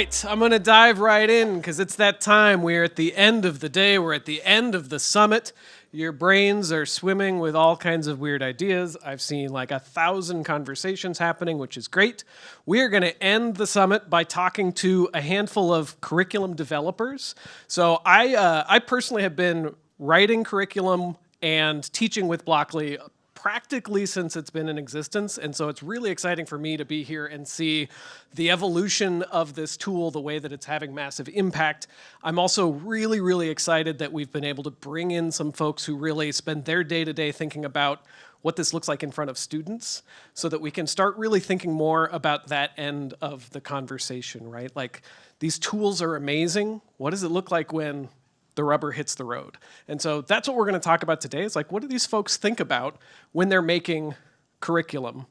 right, I'm going to dive right in because it's that time. We're at the end of the day. We're at the end of the summit. Your brains are swimming with all kinds of weird ideas. I've seen like 1,000 conversations happening, which is great. We're going to end the summit by talking to a handful of curriculum developers. So I personally have been writing curriculum and teaching with Blockly practically since it's been in existence. And so it's really exciting for me to be here and see the evolution of this tool, the way that it's having massive impact. I'm also really, really excited that we've been able to bring in some folks who really spend their day-to-day thinking about what this looks like in front of students so that we can start really thinking more about that end of the conversation, right? Like, these tools are amazing. What does it look like when the rubber hits the road? And so that's what we're going to talk about today. It's like, what do these folks think about when they're making curriculum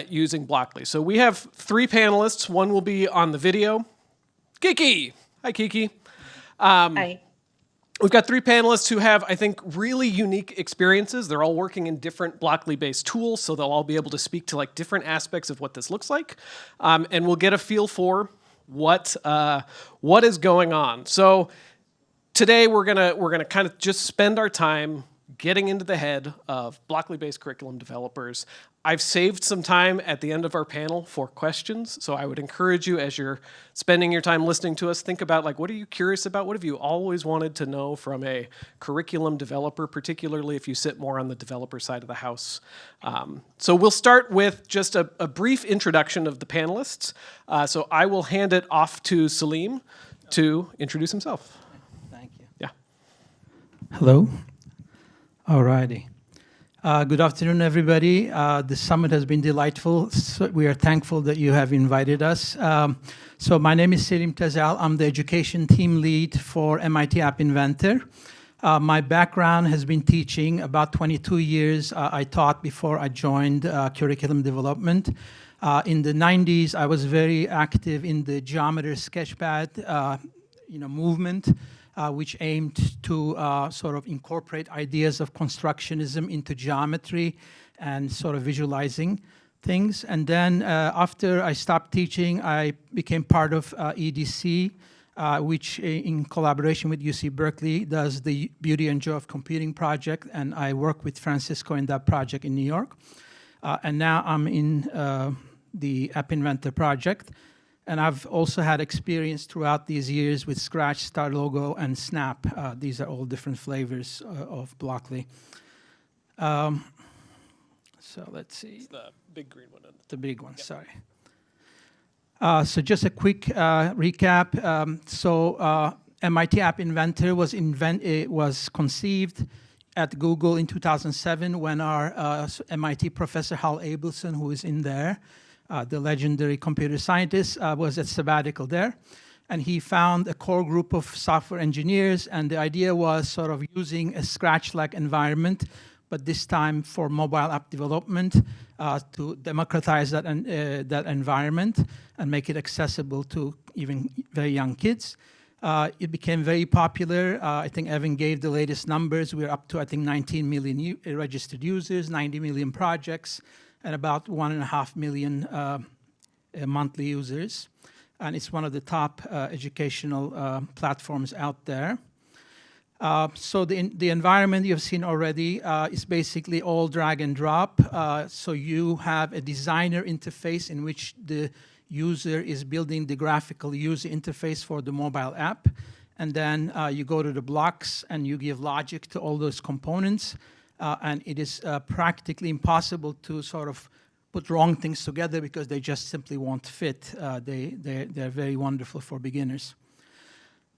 using Blockly? So we have 3 panelists. One will be on the video. Kiki. Hi, Kiki. Hi. We've got 3 panelists who have, I think, really unique experiences. They're all working in different Blockly-based tools, so they'll all be able to speak to like different aspects of what this looks like. And we'll get a feel for what is going on. So today we're gonna kind of just spend our time getting into the head of Blockly-based curriculum developers. I've saved some time at the end of our panel for questions, so I would encourage you, as you're spending your time listening to us, think about like, what are you curious about? What have you always wanted to know from a curriculum developer, particularly if you sit more on the developer side of the house? So we'll start with just a brief introduction of the panelists. So I will hand it off to Selim to introduce himself. Hello. All righty. Good afternoon, everybody. The summit has been delightful. So we are thankful that you have invited us. So my name is Selim Tezel. I'm the education team lead for MIT App Inventor. My background has been teaching. About 22 years I taught before I joined curriculum development. In the 90s, I was very active in the Geometer Sketchpad movement. Which aimed to sort of incorporate ideas of constructionism into geometry and sort of visualizing things. And then after I stopped teaching, I became part of EDC, which in collaboration with UC Berkeley does the Beauty and Joy of Computing project, and I work with Francisco in that project in New York. And now I'm in the App Inventor project. And I've also had experience throughout these years with Scratch, StarLogo, and Snap. These are all different flavors of Blockly. So let's see. It's the big green one. The big one, yep. Sorry. So just a quick recap. MIT App Inventor was conceived at Google in 2007 when our MIT professor Hal Abelson, who is in there, the legendary computer scientist, was at sabbatical there. And he found a core group of software engineers, and the idea was sort of using a Scratch-like environment, but this time for mobile app development, to democratize that environment and make it accessible to even very young kids. It became very popular. I think Evan gave the latest numbers. We're up to, I think, 19 million registered users, 90 million projects, and about 1.5 million monthly users. And it's one of the top educational platforms out there. So the environment you've seen already is basically all drag and drop. So you have a designer interface in which the user is building the graphical user interface for the mobile app. And then you go to the blocks and you give logic to all those components. And it is practically impossible to sort of put wrong things together because they just simply won't fit. They're very wonderful for beginners.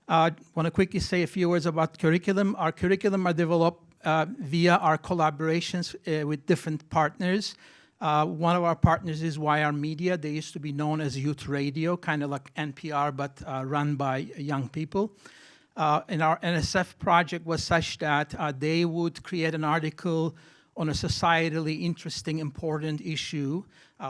I want to quickly say a few words about curriculum. Our curriculum are developed via our collaborations with different partners. One of our partners is YR Media. They used to be known as Youth Radio, kind of like NPR, but run by young people. And our NSF project was such that they would create an article on a societally interesting, important issue,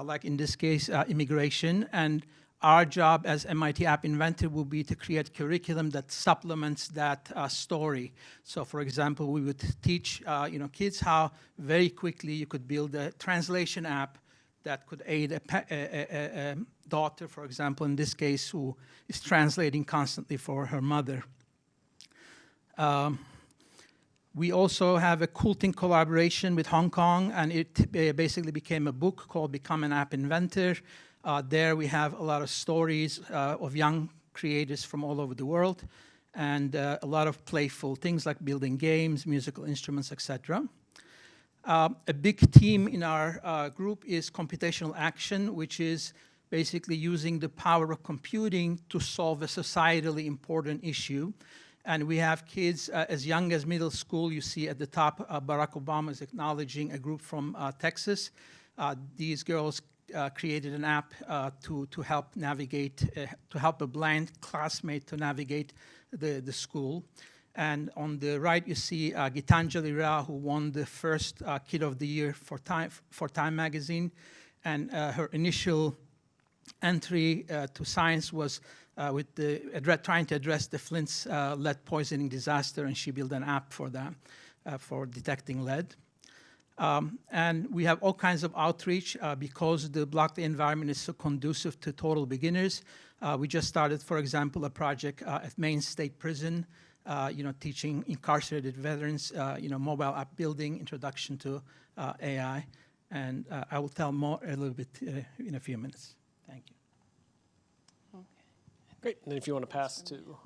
like in this case, immigration. And our job as MIT App Inventor will be to create curriculum that supplements that story. So for example, we would teach kids how very quickly you could build a translation app that could aid a daughter, for example, in this case, who is translating constantly for her mother. We also have a cool thing collaboration with Hong Kong, and it basically became a book called Become an App Inventor. There we have a lot of stories of young creators from all over the world, and a lot of playful things like building games, musical instruments, etc. A big theme in our group is computational action, which is basically using the power of computing to solve a societally important issue. And we have kids as young as middle school. You see at the top, Barack Obama is acknowledging a group from Texas. These girls created an app to help navigate, to help a blind classmate to navigate the school. And on the right, you see Gitanjali Rao, who won the first Kid of the Year for Time magazine. And her initial entry to science was with trying to address the Flint's lead poisoning disaster, and she built an app for that, for detecting lead. And we have all kinds of outreach because the blocked environment is so conducive to total beginners. We just started, for example, a project at Maine State Prison, teaching incarcerated veterans, mobile app building, introduction to AI. And I will tell more a little bit in a few minutes. Thank you. Great. And then if you want to pass to...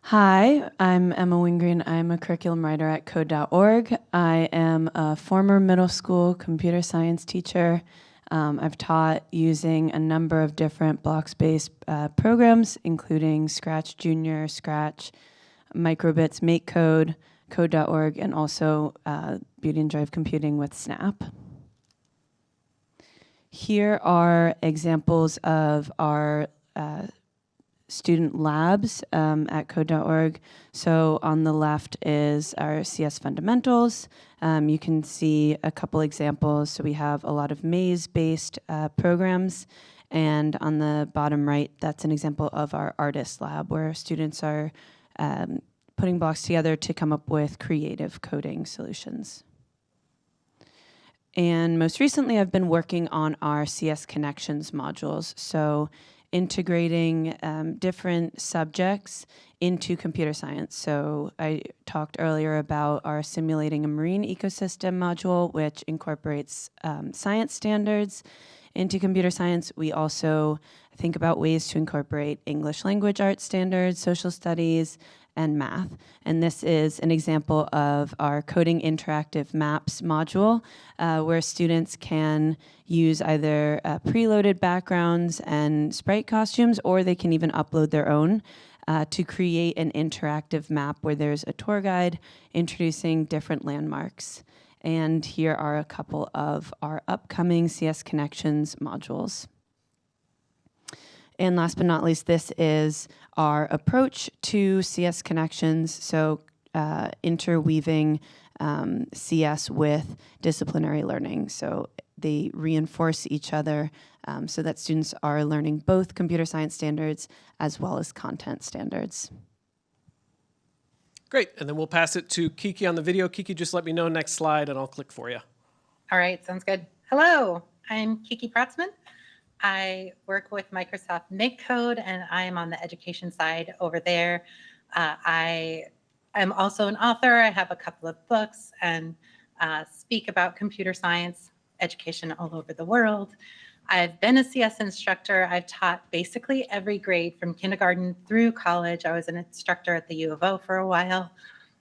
Hi, I'm Emma Wingreen. I'm a curriculum writer at code.org. I am a former middle school computer science teacher. I've taught using a number of different blocks-based programs, including Scratch Junior, Scratch, Microbits, MakeCode, code.org, and also Beauty and Drive Computing with Snap. Here are examples of our student labs at code.org. So on the left is our CS fundamentals. You can see a couple examples. So we have a lot of maze-based programs. And on the bottom right, that's an example of our artist lab, where students are putting blocks together to come up with creative coding solutions. And most recently, I've been working on our CS Connections modules. So integrating different subjects into computer science. So I talked earlier about our Simulating a Marine Ecosystem module, which incorporates science standards into computer science. We also think about ways to incorporate English language arts standards, social studies, and math. And this is an example of our Coding Interactive Maps module, where students can use either preloaded backgrounds and sprite costumes, or they can even upload their own to create an interactive map where there's a tour guide introducing different landmarks. And here are a couple of our upcoming CS Connections modules. And last but not least, this is our approach to CS Connections, so interweaving CS with disciplinary learning. So they reinforce each other so that students are learning both computer science standards as well as content standards. Great. And then we'll pass it to Kiki on the video. Kiki, just let me know next slide and I'll click for you. All right, sounds good. Hello, I'm Kiki Pratsman. I work with Microsoft MakeCode, and I am on the education side over there. I am also an author. I have a couple of books and speak about computer science education all over the world. I've been a CS instructor. I've taught basically every grade from kindergarten through college. I was an instructor at the U of O for a while,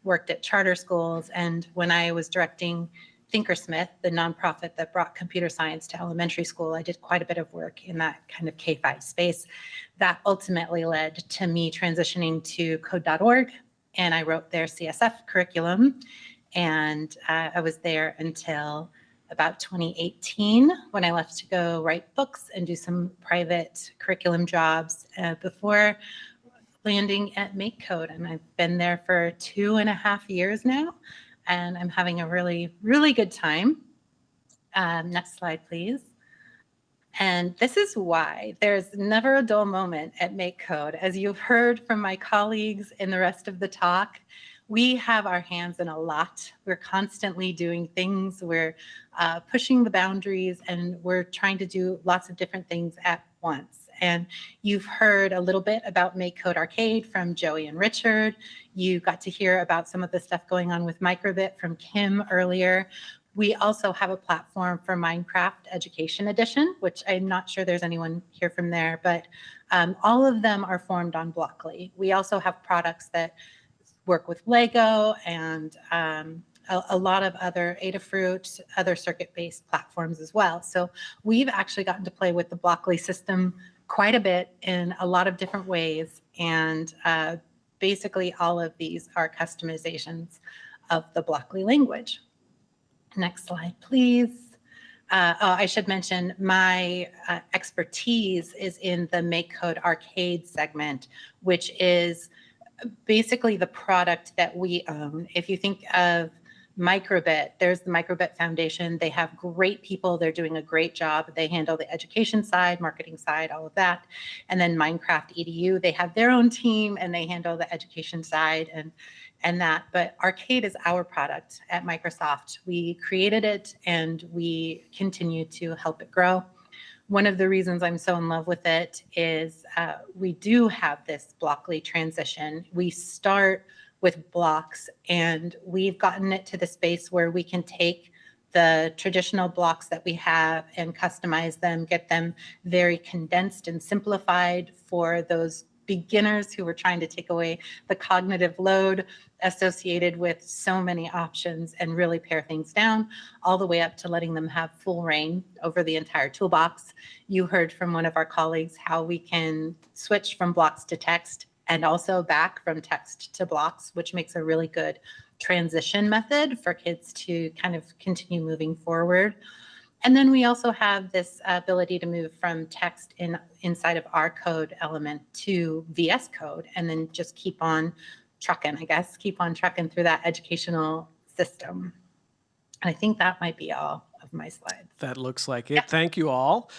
worked at charter schools, and when I was directing Thinkersmith, the nonprofit that brought computer science to elementary school, I did quite a bit of work in that kind of K-5 space. That ultimately led to me transitioning to code.org, and I wrote their CSF curriculum. And I was there until about 2018 when I left to go write books and do some private curriculum jobs before landing at MakeCode. And I've been there for 2.5 years now. And I'm having a really, really good time. Next slide, please. And this is why there's never a dull moment at MakeCode. As you've heard from my colleagues in the rest of the talk, we have our hands in a lot. We're constantly doing things. We're pushing the boundaries, and we're trying to do lots of different things at once. And you've heard a little bit about Make Code Arcade from Joey and Richard. You got to hear about some of the stuff going on with Microbit from Kim earlier. We also have a platform for Minecraft Education Edition, which I'm not sure there's anyone here from there, but all of them are formed on Blockly. We also have products that work with Lego and a lot of other Adafruit, other circuit-based platforms as well. So we've actually gotten to play with the Blockly system quite a bit in a lot of different ways. And basically all of these are customizations of the Blockly language. Next slide, please. I should mention my expertise is in the Make Code Arcade segment, which is basically the product that we own. If you think of Microbit, there's the Microbit Foundation. They have great people. They're doing a great job. They handle the education side, marketing side, all of that. And then Minecraft EDU, they have their own team and they handle the education side and that. But Arcade is our product at Microsoft. We created it and we continue to help it grow. One of the reasons I'm so in love with it is we do have this Blockly transition. We start with blocks, and we've gotten it to the space where we can take the traditional blocks that we have and customize them, get them very condensed and simplified for those beginners who were trying to take away the cognitive load associated with so many options and really pare things down, all the way up to letting them have full reign over the entire toolbox. You heard from one of our colleagues how we can switch from blocks to text and also back from text to blocks, which makes a really good transition method for kids to kind of continue moving forward. And then we also have this ability to move from text inside of our code element to VS Code, and then just keep on trucking, I guess, keep on trucking through that educational system. And I think that might be all of my slides. That looks like it. Yep. Thank you all.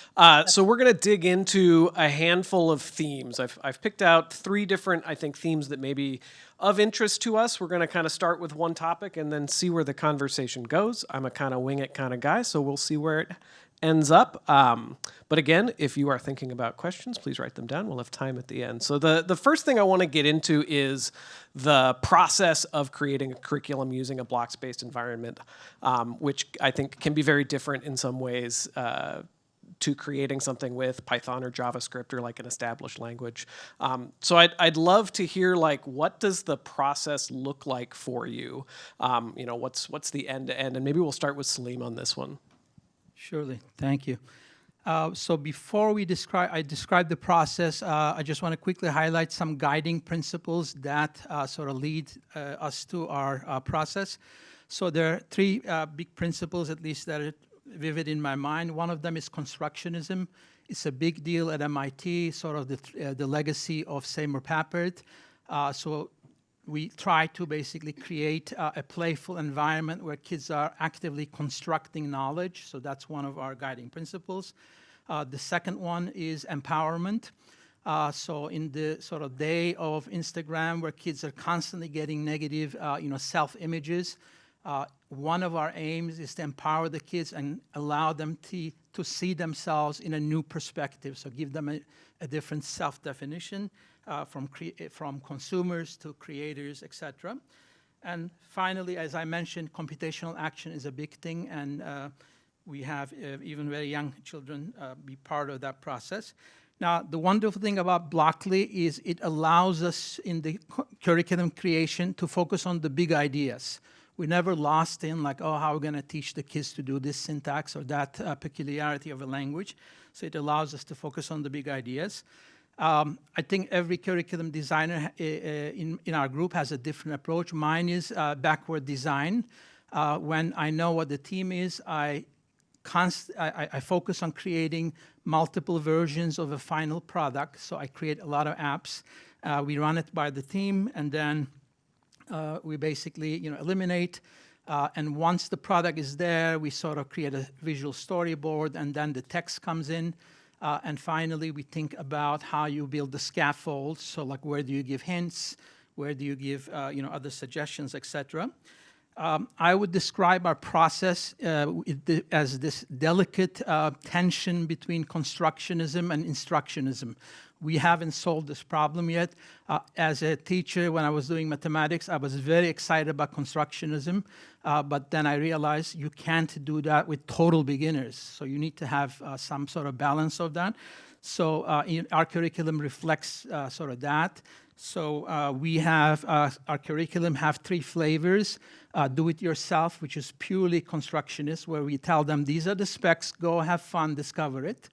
So we're going to dig into a handful of themes. I've picked out 3 different, I think, themes that may be of interest to us. We're going to kind of start with one topic and then see where the conversation goes. I'm a kind of wing it kind of guy, so we'll see where it ends up. But again, if you are thinking about questions, please write them down. We'll have time at the end. So the first thing I want to get into is the process of creating a curriculum using a blocks-based environment, which I think can be very different in some ways to creating something with Python or JavaScript or like an established language. So I'd love to hear, like, what does the process look like for you? You know, what's the end to end? And maybe we'll start with Selim on this one. Surely, thank you. So before I describe the process, I just want to quickly highlight some guiding principles that sort of lead us to our process. So there are 3 big principles, at least, that are vivid in my mind. One of them is constructionism. It's a big deal at MIT, sort of the legacy of Seymour Papert. So we try to basically create a playful environment where kids are actively constructing knowledge. So that's one of our guiding principles. The second one is empowerment. So in the sort of day of Instagram where kids are constantly getting negative, self-images, one of our aims is to empower the kids and allow them to see themselves in a new perspective. So give them a different self-definition. From consumers to creators, etc. And finally, as I mentioned, computational action is a big thing, and we have even very young children be part of that process. Now, the wonderful thing about Blockly is it allows us in the curriculum creation to focus on the big ideas. We never lost in like, oh, how are we going to teach the kids to do this syntax or that peculiarity of a language. So it allows us to focus on the big ideas. I think every curriculum designer in our group has a different approach. Mine is backward design. When I know what the theme is, I focus on creating multiple versions of a final product. So I create a lot of apps. We run it by the theme, and then we basically eliminate. And once the product is there, we sort of create a visual storyboard, and then the text comes in. And finally, we think about how you build the scaffolds. So like, where do you give hints? Where do you give other suggestions, etc. I would describe our process as this delicate tension between constructionism and instructionism. We haven't solved this problem yet. As a teacher, when I was doing mathematics, I was very excited about constructionism, but then I realized you can't do that with total beginners. So you need to have some sort of balance of that. So our curriculum reflects sort of that. So we have, our curriculum have 3 flavors. Do-it-yourself, which is purely constructionist, where we tell them, these are the specs, go have fun, discover it.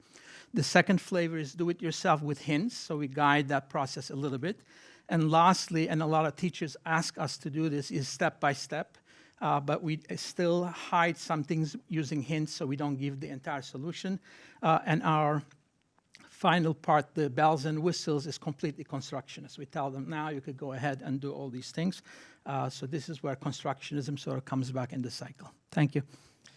The second flavor is do-it-yourself with hints, so we guide that process a little bit. And lastly, and a lot of teachers ask us to do this, is step-by-step, but we still hide some things using hints, so we don't give the entire solution. And our final part, the bells and whistles, is completely constructionist. We tell them, now you could go ahead and do all these things. So this is where constructionism sort of comes back in the cycle. Thank you.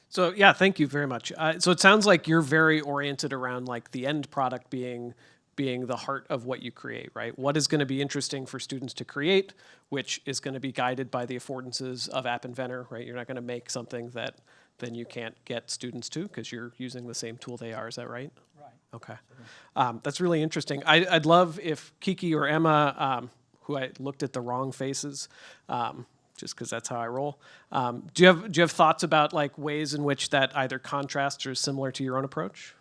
So yeah, thank you very much. So it sounds like you're very oriented around like the end product being the heart of what you create, right? What is going to be interesting for students to create, which is going to be guided by the affordances of App Inventor, right? You're not going to make something that then you can't get students to because you're using the same tool they are. Is that right? Right. Okay. That's really interesting. I'd love if Kiki or Emma, who I looked at the wrong faces, just because that's how I roll. Do you have thoughts about like ways in which that either contrasts or is similar to your own approach?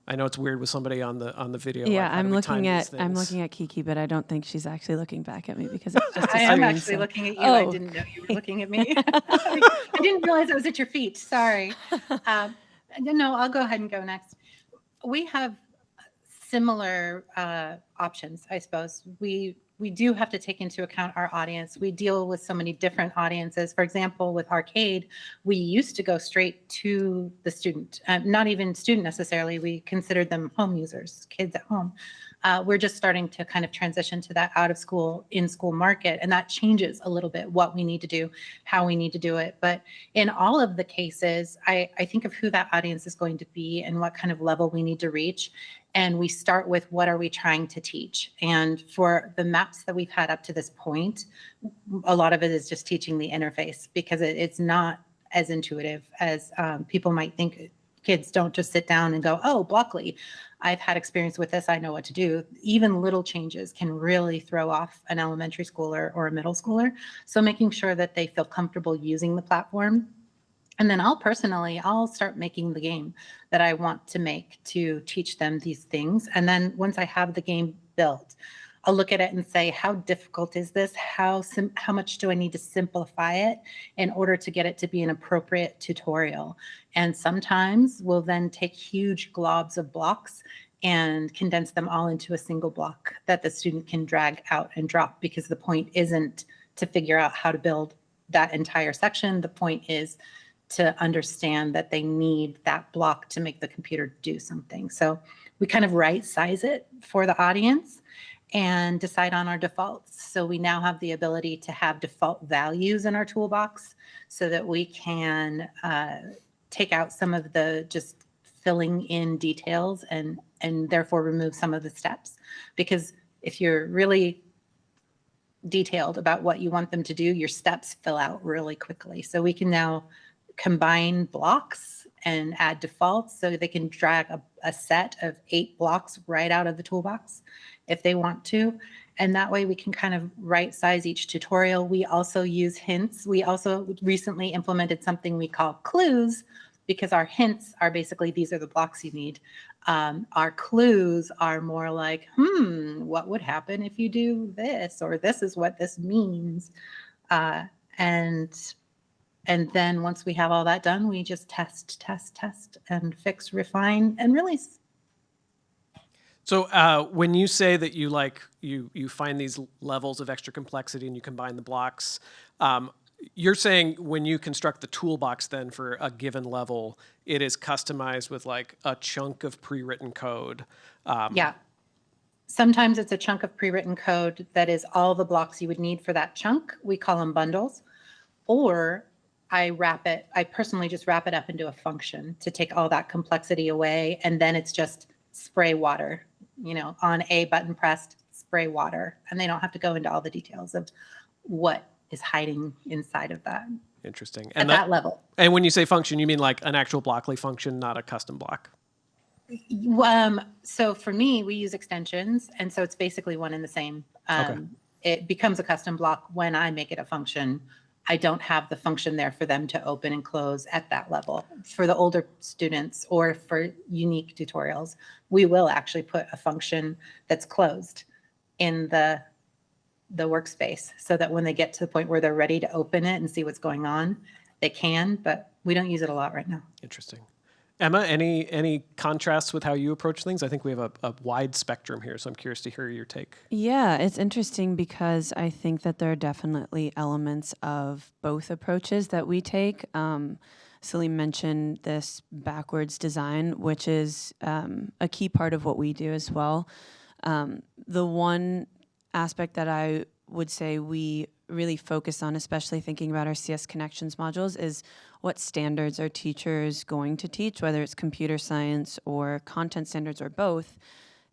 I know it's weird with somebody on the video. Yeah, like, how do I'm we time looking at Kiki, but I don't think she's actually looking back at me because it's just a I am screen, actually so- looking at you. Oh. I didn't know you were looking at me. I didn't realize I was at your feet. Sorry. No, I'll go ahead and go next. We have similar options, I suppose. We do have to take into account our audience. We deal with so many different audiences. For example, with Arcade, we used to go straight to the student, not even student necessarily. We considered them home users, kids at home. We're just starting to kind of transition to that out of school, in school market. And that changes a little bit what we need to do, how we need to do it. But in all of the cases, I think of who that audience is going to be and what kind of level we need to reach. And we start with what are we trying to teach? And for the maps that we've had up to this point, a lot of it is just teaching the interface because it's not as intuitive as people might think. Kids don't just sit down and go, oh, Blockly. I've had experience with this. I know what to do. Even little changes can really throw off an elementary schooler or a middle schooler. So making sure that they feel comfortable using the platform. And then I'll start making the game that I want to make to teach them these things. And then once I have the game built, I'll look at it and say, how difficult is this? How much do I need to simplify it in order to get it to be an appropriate tutorial? And sometimes we'll then take huge globs of blocks and condense them all into a single block that the student can drag out and drop, because the point isn't to figure out how to build that entire section. The point is to understand that they need that block to make the computer do something. So we kind of right size it for the audience and decide on our defaults. So we now have the ability to have default values in our toolbox so that we can take out some of the just filling in details and therefore remove some of the steps. Because if you're really detailed about what you want them to do, your steps fill out really quickly. So we can now combine blocks and add defaults so they can drag a set of 8 blocks right out of the toolbox if they want to. And that way we can kind of right size each tutorial. We also use hints. We also recently implemented something we call clues, because our hints are basically, these are the blocks you need. Our clues are more like, what would happen if you do this? Or this is what this means. And then once we have all that done, we just test, and fix, refine, and release. So when you say that you find these levels of extra complexity and you combine the blocks, you're saying when you construct the toolbox then for a given level, it is customized with like a chunk of pre-written code. Yeah. Sometimes it's a chunk of pre-written code that is all the blocks you would need for that chunk. We call them bundles. Or I personally just wrap it up into a function to take all that complexity away. And then it's just spray water, on a button pressed, spray water, and they don't have to go into all the details of what is hiding inside of that Interesting. at that level. And when you say function, you mean like an actual Blockly function, not a custom block? So for me, we use extensions, and so it's basically one and the same. Okay. It becomes a custom block when I make it a function. I don't have the function there for them to open and close at that level. For the older students or for unique tutorials, we will actually put a function that's closed in the workspace so that when they get to the point where they're ready to open it and see what's going on, they can, but we don't use it a lot right now. Interesting. Emma, any contrasts with how you approach things? I think we have a wide spectrum here, so I'm curious to hear your take. Yeah, it's interesting because I think that there are definitely elements of both approaches that we take. Selim mentioned this backwards design, which is a key part of what we do as well. The one aspect that I would say we really focus on, especially thinking about our CS Connections modules, is what standards are teachers going to teach, whether it's computer science or content standards or both,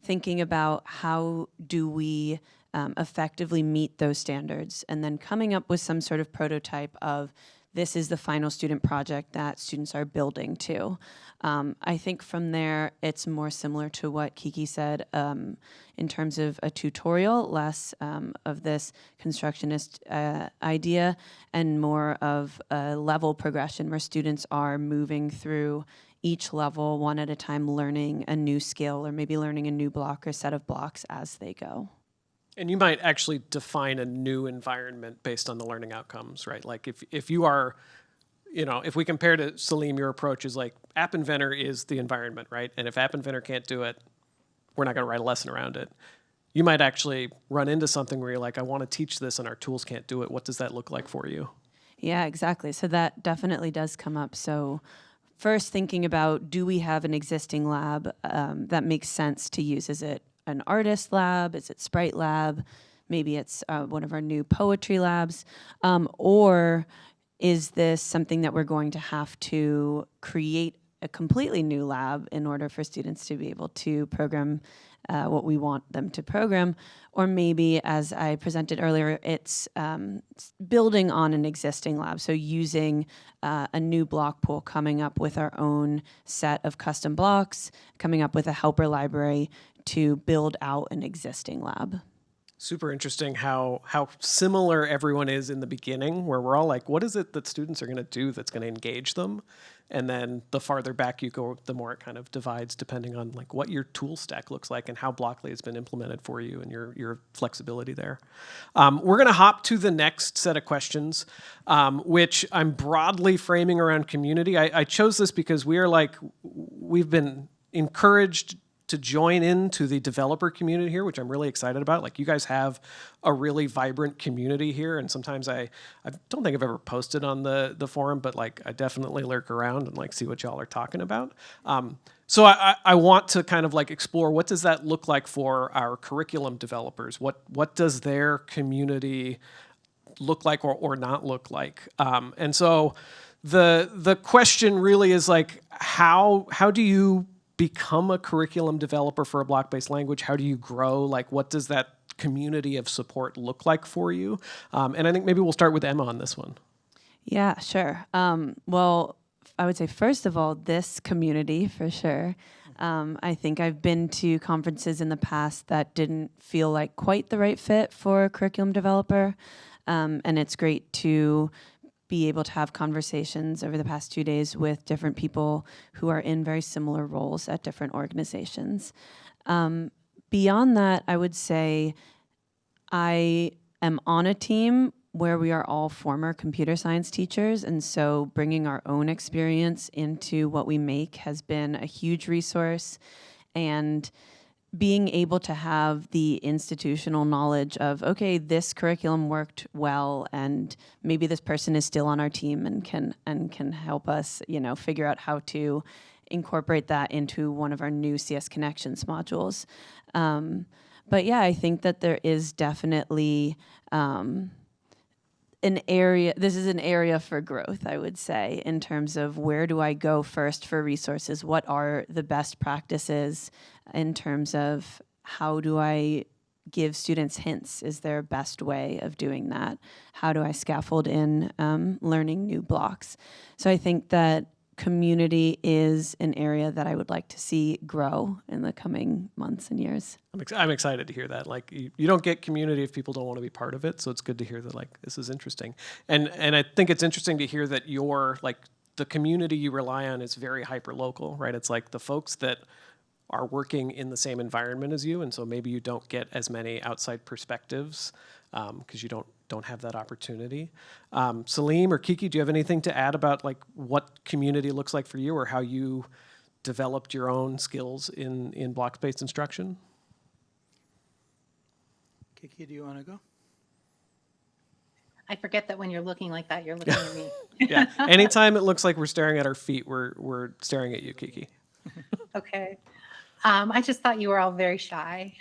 thinking about how do we effectively meet those standards, and then coming up with some sort of prototype of this is the final student project that students are building to. I think from there, it's more similar to what Kiki said in terms of a tutorial, less of this constructionist idea, and more of a level progression where students are moving through each level one at a time, learning a new skill or maybe learning a new block or set of blocks as they go. And you might actually define a new environment based on the learning outcomes, right? Like if you are, if we compare to Selim, your approach is like App Inventor is the environment, right? And if App Inventor can't do it, we're not going to write a lesson around it. You might actually run into something where you're like, I want to teach this and our tools can't do it. What does that look like for you? Yeah, exactly. So that definitely does come up. So first thinking about, do we have an existing lab that makes sense to use? Is it an artist lab? Is it Sprite lab? Maybe it's one of our new poetry labs. Or is this something that we're going to have to create a completely new lab in order for students to be able to program what we want them to program? Or maybe, as I presented earlier, it's building on an existing lab. So using a new block pool, coming up with our own set of custom blocks, coming up with a helper library to build out an existing lab. Super interesting how similar everyone is in the beginning, where we're all like, what is it that students are going to do that's going to engage them? And then the farther back you go, the more it kind of divides depending on like what your tool stack looks like and how Blockly has been implemented for you and your flexibility there. We're going to hop to the next set of questions, which I'm broadly framing around community. I chose this because we've been encouraged to join into the developer community here, which I'm really excited about. Like, you guys have a really vibrant community here, and sometimes I don't think I've ever posted on the forum, but like I definitely lurk around and like see what y'all are talking about. So I want to kind of like explore, what does that look like for our curriculum developers? What does their community look like or not look like? And so the question really is like, how do you become a curriculum developer for a block-based language? How do you grow? Like, what does that community of support look like for you? And I think maybe we'll start with Emma on this one. Yeah, sure. Well, I would say, first of all, this community, for sure. I think I've been to conferences in the past that didn't feel like quite the right fit for a curriculum developer. And it's great to be able to have conversations over the past 2 days with different people who are in very similar roles at different organizations. Beyond that, I would say I am on a team where we are all former computer science teachers, and so bringing our own experience into what we make has been a huge resource. And being able to have the institutional knowledge of, okay, this curriculum worked well, and maybe this person is still on our team and can help us, figure out how to incorporate that into one of our new CS Connections modules. But yeah, I think that there is definitely this is an area for growth, I would say, in terms of where do I go first for resources? What are the best practices in terms of how do I give students hints. Is there a best way of doing that? How do I scaffold in learning new blocks? So I think that community is an area that I would like to see grow in the coming months and years. I'm excited to hear that. Like, you don't get community if people don't want to be part of it. So it's good to hear that, like, this is interesting. And I think it's interesting to hear that the community you rely on is very hyper-local, right? It's like the folks that are working in the same environment as you, and so maybe you don't get as many outside perspectives because you don't have that opportunity. Selim or Kiki, do you have anything to add about like what community looks like for you, or how you developed your own skills in block-based instruction? Kiki, do you want to go? I forget that when you're looking like that, you're looking at me. Yeah. Anytime it looks like we're staring at our feet, we're staring at you, Kiki. Okay. I just thought you were all very shy.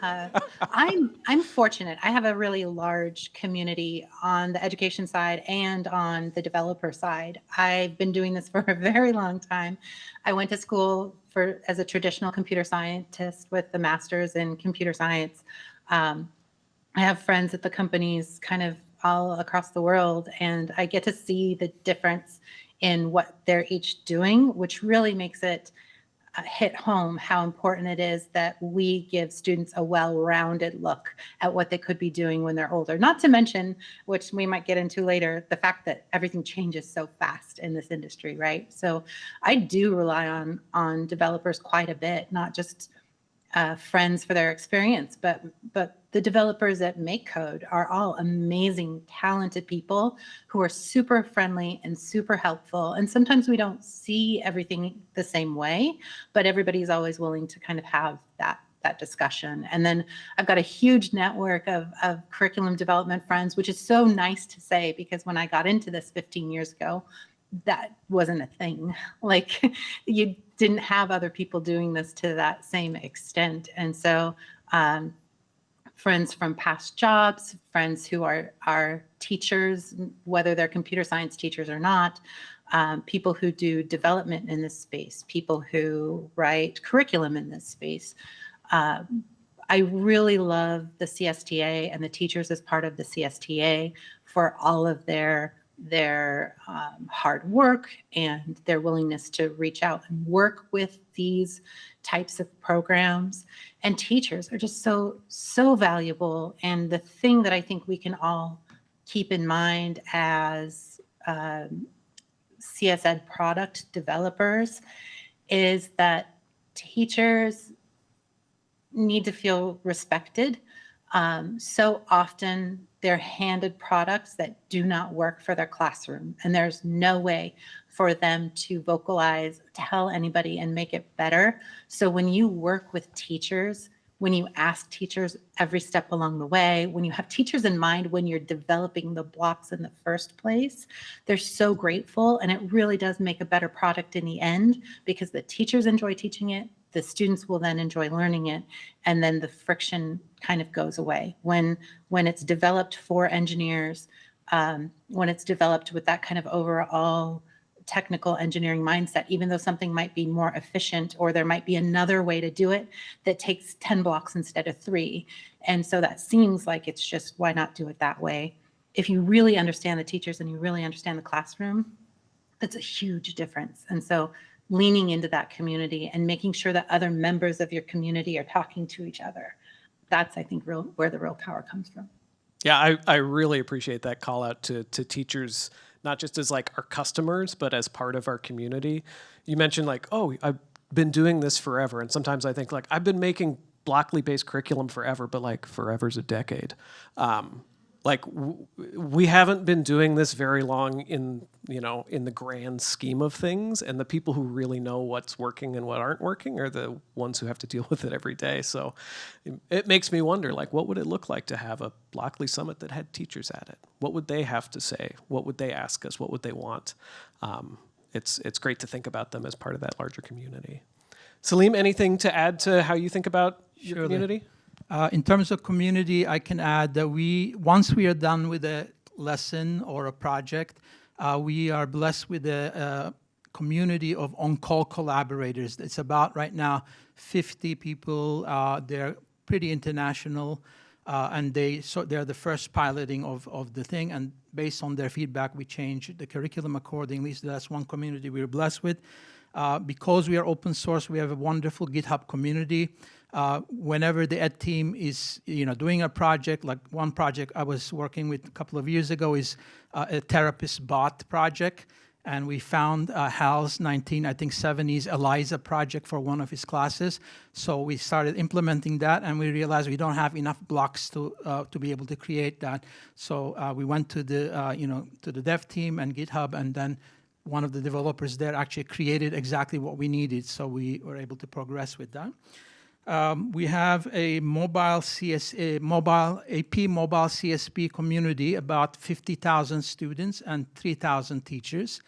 I'm fortunate. I have a really large community on the education side and on the developer side. I've been doing this for a very long time. I went to school as a traditional computer scientist with the master's in computer science. I have friends at the companies kind of all across the world, and I get to see the difference in what they're each doing, which really makes it hit home how important it is that we give students a well-rounded look at what they could be doing when they're older. Not to mention, which we might get into later, the fact that everything changes so fast in this industry, right? So I do rely on developers quite a bit, not just friends for their experience, but the developers that make code are all amazing, talented people who are super friendly and super helpful. And sometimes we don't see everything the same way, but everybody's always willing to kind of have that discussion. And then I've got a huge network of curriculum development friends, which is so nice to say, because when I got into this 15 years ago, that wasn't a thing. Like, you didn't have other people doing this to that same extent. And so friends from past jobs, friends who are teachers, whether they're computer science teachers or not, people who do development in this space, people who write curriculum in this space. I really love the CSTA and the teachers as part of the CSTA for all of their hard work and their willingness to reach out and work with these types of programs. And teachers are just so valuable. And the thing that I think we can all keep in mind as CS Ed product developers is that teachers need to feel respected. So often they're handed products that do not work for their classroom, and there's no way for them to vocalize, tell anybody, and make it better. So when you work with teachers, when you ask teachers every step along the way, when you have teachers in mind when you're developing the blocks in the first place, they're so grateful, and it really does make a better product in the end, because the teachers enjoy teaching it, the students will then enjoy learning it, and then the friction kind of goes away. When it's developed for engineers, when it's developed with that kind of overall technical engineering mindset, even though something might be more efficient, or there might be another way to do it that takes 10 blocks instead of 3. And so that seems like it's just, why not do it that way? If you really understand the teachers and you really understand the classroom, that's a huge difference. And so leaning into that community and making sure that other members of your community are talking to each other, that's, I think, where the real power comes from. Yeah, I really appreciate that call out to teachers, not just as like our customers, but as part of our community. You mentioned like, oh, I've been doing this forever. And sometimes I think like, I've been making Blockly-based curriculum forever, but like forever's a decade. Like we haven't been doing this very long in the grand scheme of things, and the people who really know what's working and what aren't working are the ones who have to deal with it every day. So it makes me wonder, like, what would it look like to have a Blockly Summit that had teachers at it? What would they have to say? What would they ask us? What would they want? It's great to think about them as part of that larger community. Selim, anything to add to how you think about your community? In terms of community, I can add that once we are done with a lesson or a project, we are blessed with a community of on-call collaborators. It's about right now 50 people. They're pretty international, and they're the first piloting of the thing. And based on their feedback, we changed the curriculum accordingly. So that's one community we're blessed with. Because we are open source, we have a wonderful GitHub community. Whenever the ed team is doing a project, like one project I was working with a couple of years ago is a therapist bot project. And we found Hal's 1970s ELIZA project for one of his classes. So we started implementing that, and we realized we don't have enough blocks to be able to create that. So we went to the to the dev team and GitHub, and then one of the developers there actually created exactly what we needed. So we were able to progress with that. We have a mobile AP mobile CSP community, about 50,000 students and 3,000 teachers.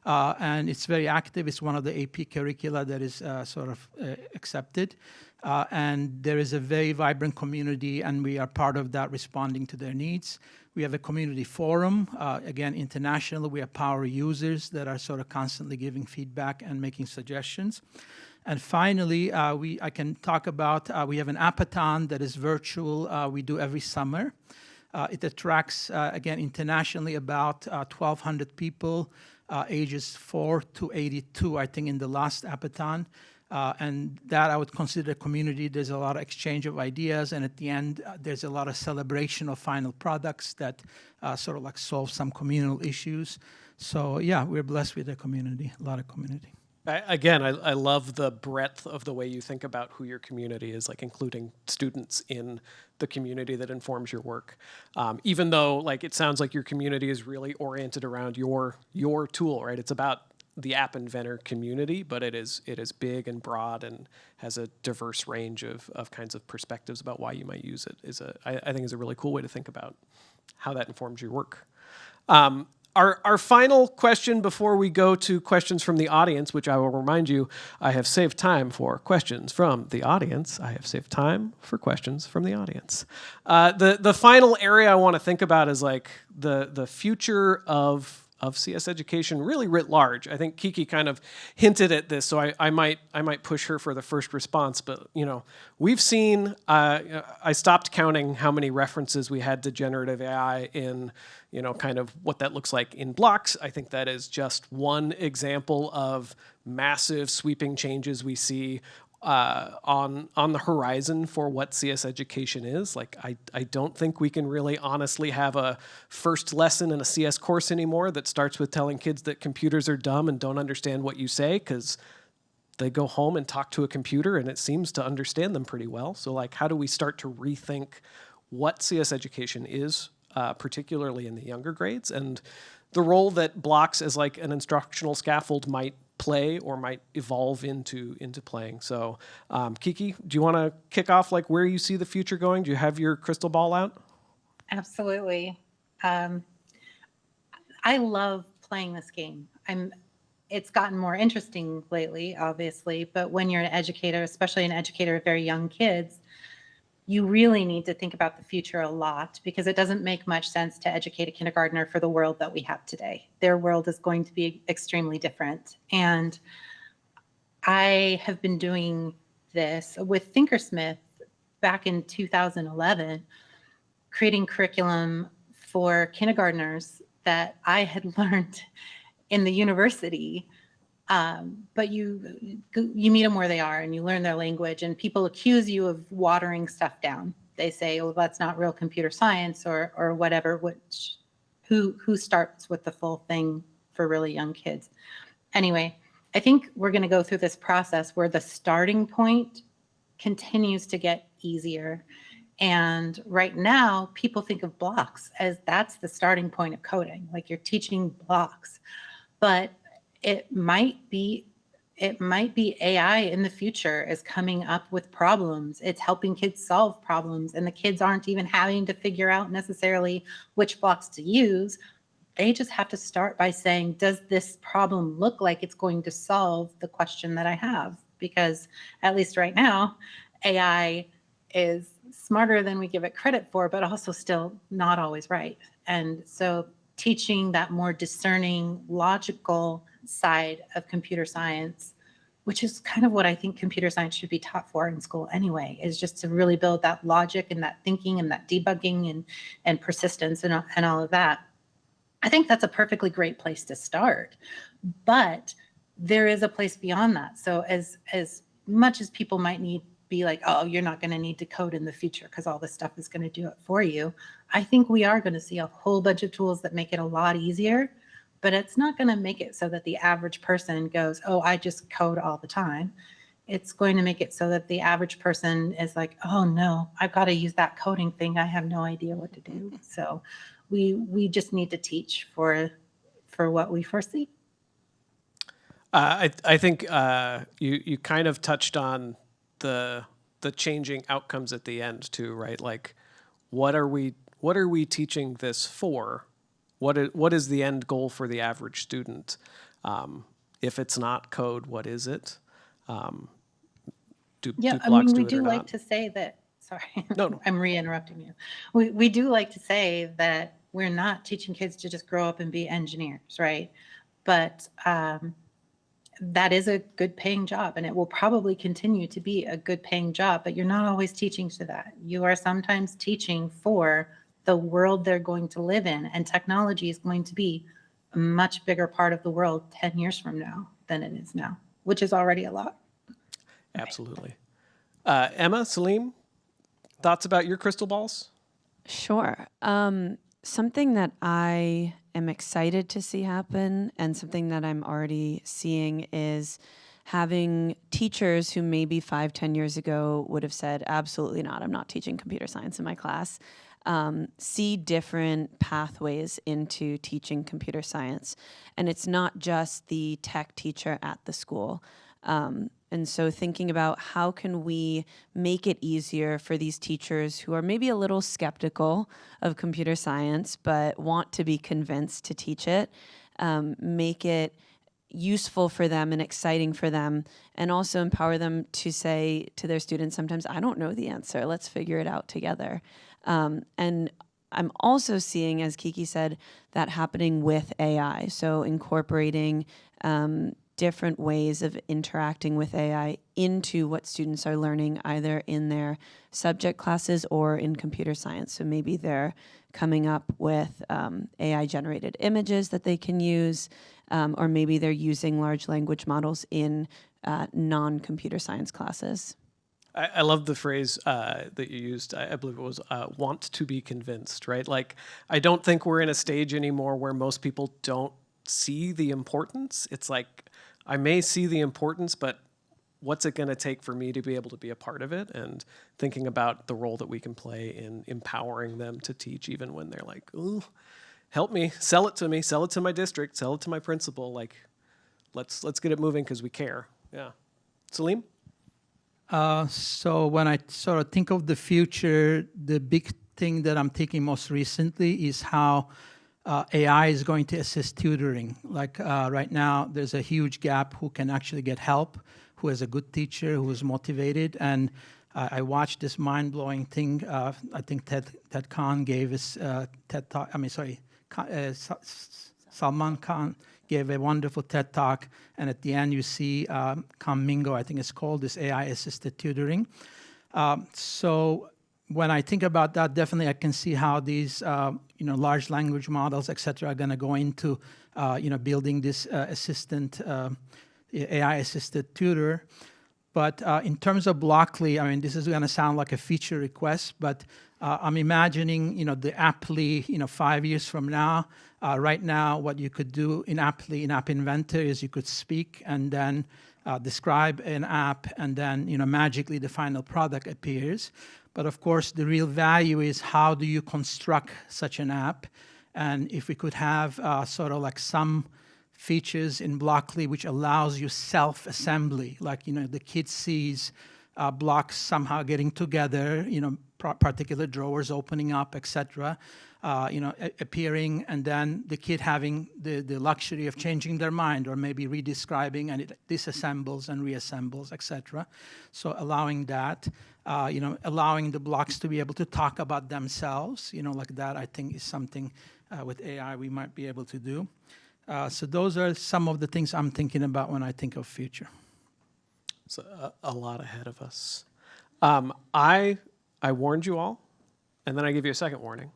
And it's very active. It's one of the AP curricula that is sort of accepted. And there is a very vibrant community, and we are part of that, responding to their needs. We have a community forum. Again, internationally, we have power users that are sort of constantly giving feedback and making suggestions. And finally, I can talk about, we have an appathon that is virtual. We do every summer. It attracts, again, internationally about 1,200 people, ages 4 to 82, I think, in the last appathon. And that I would consider a community. There's a lot of exchange of ideas, and at the end, there's a lot of celebration of final products that sort of like solve some communal issues. So yeah, we're blessed with a community, a lot of community. I love the breadth of the way you think about who your community is, like including students in the community that informs your work. Even though like it sounds like your community is really oriented around your tool, right? It's about the app inventor community, but it is big and broad and has a diverse range of kinds of perspectives about why you might use it. I think is a really cool way to think about how that informs your work. Our final question before we go to questions from the audience, which I will remind you, I have saved time for questions from the audience. I have saved time for questions from the audience. The final area I want to think about is like the future of CS education really writ large. I think Kiki kind of hinted at this, so I might push her for the first response. But we've seen. I stopped counting how many references we had to generative AI in kind of what that looks like in blocks. I think that is just one example of massive sweeping changes we see on the horizon for what CS education is. Like, I don't think we can really honestly have a first lesson in a CS course anymore that starts with telling kids that computers are dumb and don't understand what you say, because they go home and talk to a computer and it seems to understand them pretty well. So like, how do we start to rethink what CS education is, particularly in the younger grades, and the role that blocks as like an instructional scaffold might play or might evolve into playing. So Kiki, do you want to kick off like where you see the future going? Do you have your crystal ball out? Absolutely. I love playing this game. It's gotten more interesting lately, obviously, but when you're an educator, especially an educator of very young kids, you really need to think about the future a lot, because it doesn't make much sense to educate a kindergartner for the world that we have today. Their world is going to be extremely different. And I have been doing this with Thinkersmith back in 2011, creating curriculum for kindergartners that I had learned in the university. But you meet them where they are and you learn their language, and people accuse you of watering stuff down. They say, "Oh, that's not real computer science," or whatever. Who starts with the full thing for really young kids? Anyway, I think we're going to go through this process where the starting point continues to get easier. And right now, people think of blocks as that's the starting point of coding, like you're teaching blocks. But it might be AI in the future is coming up with problems. It's helping kids solve problems, and the kids aren't even having to figure out necessarily which blocks to use. They just have to start by saying, does this problem look like it's going to solve the question that I have? Because at least right now, AI is smarter than we give it credit for, but also still not always right. And so teaching that more discerning, logical side of computer science which is kind of what I think computer science should be taught for in school anyway, is just to really build that logic and that thinking and that debugging and persistence and all of that. I think that's a perfectly great place to start. But there is a place beyond that. So as much as people might be like, oh, you're not going to need to code in the future because all this stuff is going to do it for you, I think we are going to see a whole bunch of tools that make it a lot easier, but it's not going to make it so that the average person goes, oh, I just code all the time. It's going to make it so that the average person is like, oh no, I've got to use that coding thing. I have no idea what to do. So we just need to teach for what we foresee. I think you kind of touched on the changing outcomes at the end too, right? Like, what are we teaching this for? What is the end goal for the average student? If it's not code, what is it? Do blocks we do it do or like not? to say that. Sorry, No. I'm re-interrupting you. We do like to say that we're not teaching kids to just grow up and be engineers, right? But that is a good paying job, and it will probably continue to be a good paying job, but you're not always teaching to that. You are sometimes teaching for the world they're going to live in, and technology is going to be a much bigger part of the world 10 years from now than it is now, which is already a lot. Absolutely. Emma, Selim, thoughts about your crystal balls? Sure. Something that I am excited to see happen, and something that I'm already seeing, is having teachers who maybe 5-10 years ago would have said, absolutely not, I'm not teaching computer science in my class, see different pathways into teaching computer science. And it's not just the tech teacher at the school. And so thinking about how can we make it easier for these teachers who are maybe a little skeptical of computer science but want to be convinced to teach it, make it useful for them and exciting for them, and also empower them to say to their students, sometimes I don't know the answer, let's figure it out together. And I'm also seeing, as Kiki said, that happening with AI. So incorporating different ways of interacting with AI into what students are learning, either in their subject classes or in computer science. So maybe they're coming up with AI-generated images that they can use, or maybe they're using large language models in non-computer science classes. I love the phrase that you used. I believe it was want to be convinced, right? Like, I don't think we're in a stage anymore where most people don't see the importance. It's like, I may see the importance, but what's it going to take for me to be able to be a part of it? And thinking about the role that we can play in empowering them to teach, even when they're like, ooh, help me, sell it to me, sell it to my district, sell it to my principal. Like, let's get it moving because we care. Yeah. Selim? So when I sort of think of the future, the big thing that I'm thinking most recently is how AI is going to assist tutoring. Like right now, there's a huge gap who can actually get help, who is a good teacher, who is motivated. And I watched this mind-blowing thing. I think Ted Khan gave his TED Talk. Salman Khan gave a wonderful TED Talk. And at the end, you see Mingo, I think it's called, this AI-assisted tutoring. So when I think about that, definitely I can see how these large language models, et cetera, are going to go into building this AI-assisted tutor. But in terms of Blockly, I mean, this is going to sound like a feature request, but I'm imagining the Apply 5 years from now. Right now, what you could do in Apply, in App Inventor, is you could speak and then describe an app, and then magically the final product appears. But of course, the real value is how do you construct such an app? And if we could have sort of like some features in Blockly which allows you self-assembly, like the kid sees blocks somehow getting together, particular drawers opening up, etc., appearing, and then the kid having the luxury of changing their mind or maybe redescribing, and it disassembles and reassembles, etc. So allowing that, allowing the blocks to be able to talk about themselves, like that, I think is something with AI we might be able to do. So those are some of the things I'm thinking about when I think of future. It's a lot ahead of us. I warned you all, and then I gave you a second warning.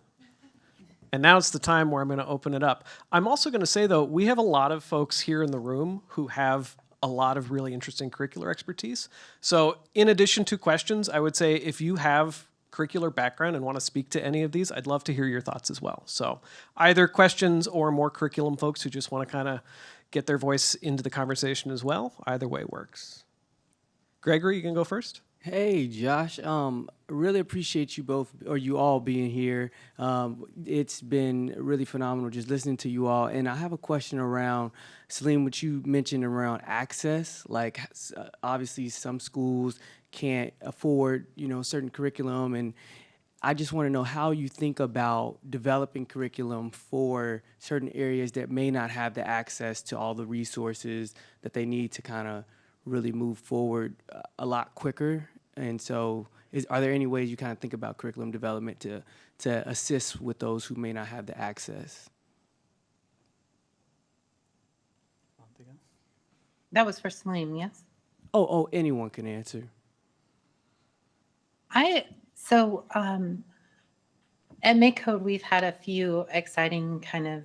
And now it's the time where I'm going to open it up. I'm also going to say, though, we have a lot of folks here in the room who have a lot of really interesting curricular expertise. So in addition to questions, I would say if you have curricular background and want to speak to any of these, I'd love to hear your thoughts as well. So either questions or more curriculum folks who just want to kind of get their voice into the conversation as well. Either way works. Gregory, you can go first. Hey, Josh. Really appreciate you both, or you all being here. It's been really phenomenal just listening to you all. And I have a question around, Selim, what you mentioned around access. Like, obviously, some schools can't afford, certain curriculum. And I just want to know how you think about developing curriculum for certain areas that may not have the access to all the resources that they need to kind of really move forward a lot quicker. And so are there any ways you kind of think about curriculum development to assist with those who may not have the access? That was for Selim, yes? Oh, anyone can answer. At MakeCode, we've had a few exciting kind of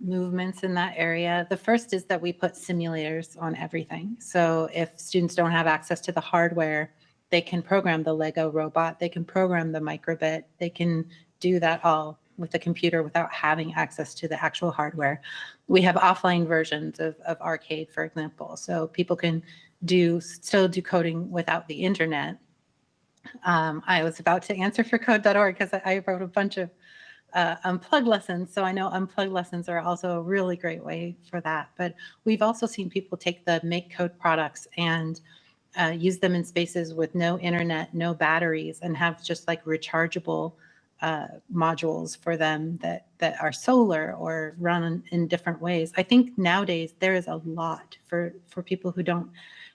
movements in that area. The first is that we put simulators on everything. So if students don't have access to the hardware, they can program the Lego robot, they can program the microbit, they can do that all with the computer without having access to the actual hardware. We have offline versions of Arcade, for example, so people can still do coding without the internet. I was about to answer for code.org because I wrote a bunch of unplugged lessons. So I know unplugged lessons are also a really great way for that. But we've also seen people take the MakeCode products and use them in spaces with no internet, no batteries, and have just like rechargeable modules for them that are solar or run in different ways. I think nowadays there is a lot for people who don't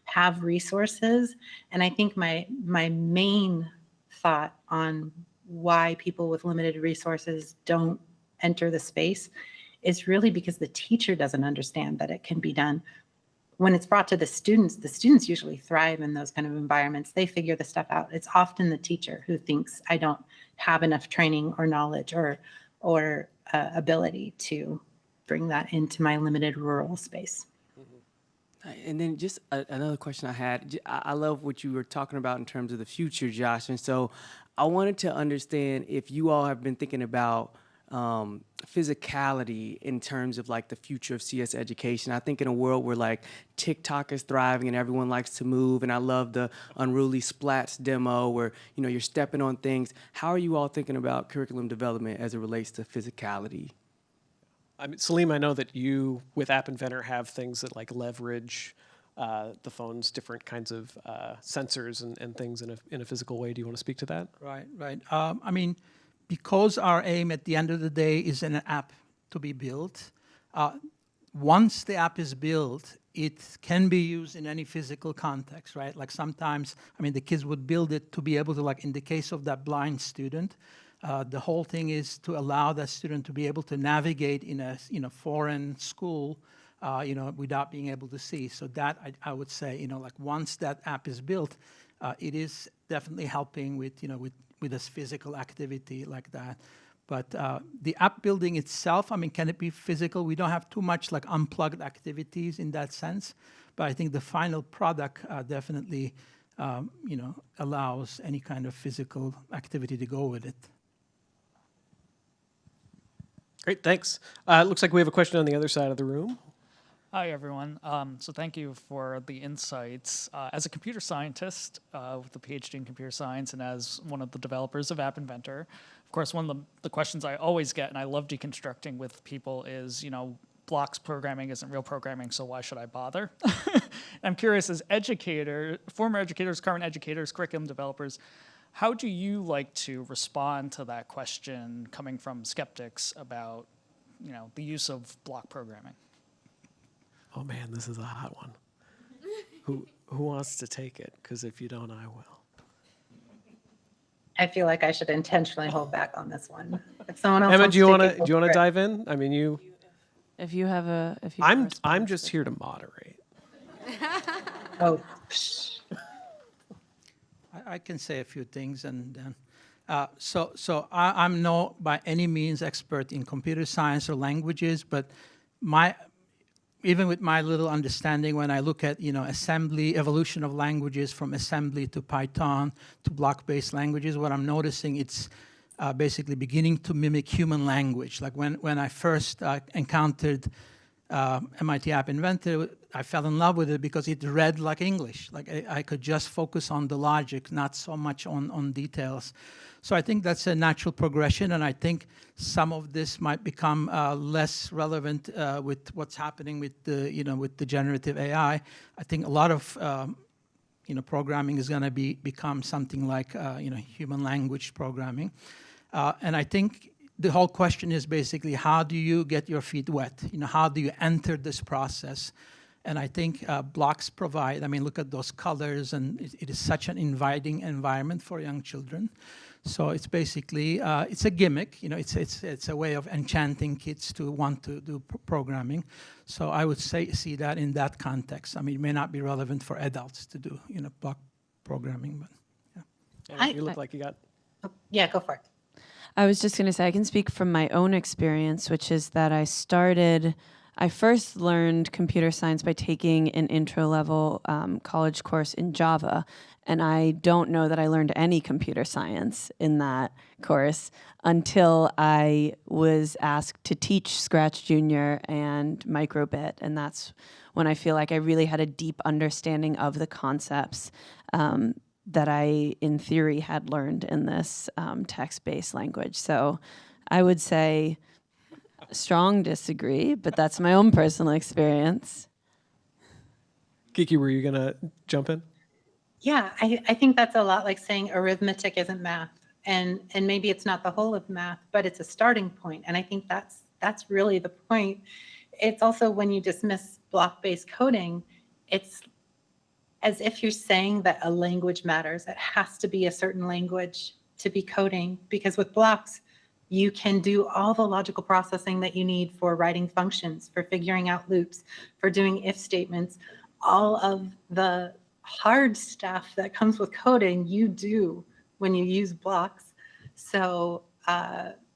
have resources. And I think my main thought on why people with limited resources don't enter the space is really because the teacher doesn't understand that it can be done. When it's brought to the students usually thrive in those kind of environments. They figure the stuff out. It's often the teacher who thinks, I don't have enough training or knowledge or ability to bring that into my limited rural space. And then just another question I had. I love what you were talking about in terms of the future, Josh. And so I wanted to understand if you all have been thinking about physicality in terms of like the future of CS education. I think in a world where like TikTok is thriving and everyone likes to move, and I love the Unruly Splats demo where, you're stepping on things. How are you all thinking about curriculum development as it relates to physicality? Selim, I know that you, with App Inventor, have things that like leverage the phone's different kinds of sensors and things in a physical way. Do you want to speak to that? Right. Because our aim at the end of the day is an app to be built, once the app is built, it can be used in any physical context, right? Like sometimes, the kids would build it to be able to, like in the case of that blind student, the whole thing is to allow that student to be able to navigate in a foreign school, without being able to see. So that I would say, like once that app is built, it is definitely helping with this physical activity like that. But the app building itself, can it be physical? We don't have too much like unplugged activities in that sense. But I think the final product definitely, allows any kind of physical activity to go with it. Great, thanks. Looks like we have a question on the other side of the room. Hi, everyone. So thank you for the insights. As a computer scientist with a PhD in computer science and as one of the developers of App Inventor, of course, one of the questions I always get, and I love deconstructing with people, is, blocks programming isn't real programming, so why should I bother? I'm curious, as former educators, current educators, curriculum developers, how do you like to respond to that question coming from skeptics about, the use of block programming? Oh man, this is a hot one. Who wants to take it? Because if you don't, I will. I feel like I should intentionally hold back on this one. If someone else Emma, wants do you want take it, to go for it. dive in? If you have a, I'm just here to moderate. Oh, I can say a few things, and then I'm no by any means expert in computer science or languages, but even with my little understanding, when I look at assembly, evolution of languages from assembly to Python to block-based languages, what I'm noticing it's basically beginning to mimic human language. Like when I first encountered MIT App Inventor, I fell in love with it because it read like English. Like I could just focus on the logic, not so much on details. So I think that's a natural progression, and I think some of this might become less relevant with what's happening with the generative AI. I think a lot of programming is going to become something like human language programming, and I think the whole question is basically how do you get your feet wet? How do you enter this process? And I think blocks provide. I mean, look at those colors, and it is such an inviting environment for young children. So it's basically it's a gimmick. It's a way of enchanting kids to want to do programming. So I would see that in that context. I mean, it may not be relevant for adults to do block programming, but yeah. And you look like you got. yeah, go for it. I was just going to say, I can speak from my own experience, which is that I first learned computer science by taking an intro-level college course in Java, and I don't know that I learned any computer science in that course until I was asked to teach Scratch Junior and Microbit, and that's when I feel like I really had a deep understanding of the concepts that I, in theory, had learned in this text-based language. So I would say strong disagree, but that's my own personal experience. Kiki, were you going to jump in? Yeah, I think that's a lot like saying arithmetic isn't math, and maybe it's not the whole of math, but it's a starting point. And I think that's really the point. It's also when you dismiss block-based coding, it's as if you're saying that a language matters. It has to be a certain language to be coding, because with blocks, you can do all the logical processing that you need for writing functions, for figuring out loops, for doing if statements. All of the hard stuff that comes with coding, you do when you use blocks. So